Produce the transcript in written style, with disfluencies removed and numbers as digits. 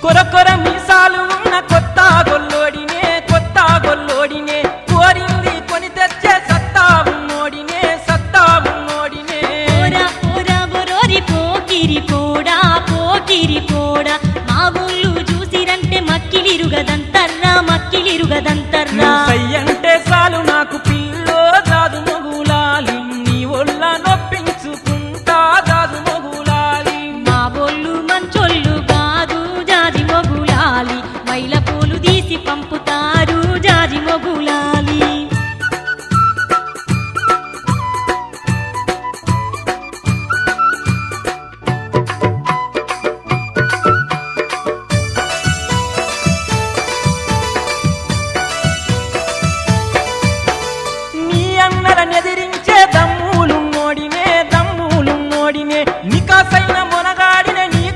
కొర కొర మీసాలు ఉన్న కొత్త గొల్లోడినే కోరింది కొని తెచ్చే సత్తా ఉన్నోడినే పోరా పోరా బొరోరి పోకిరి పోడా మా ఊళ్ళు చూసిరంటే మక్కిలిరుగదంతర్రా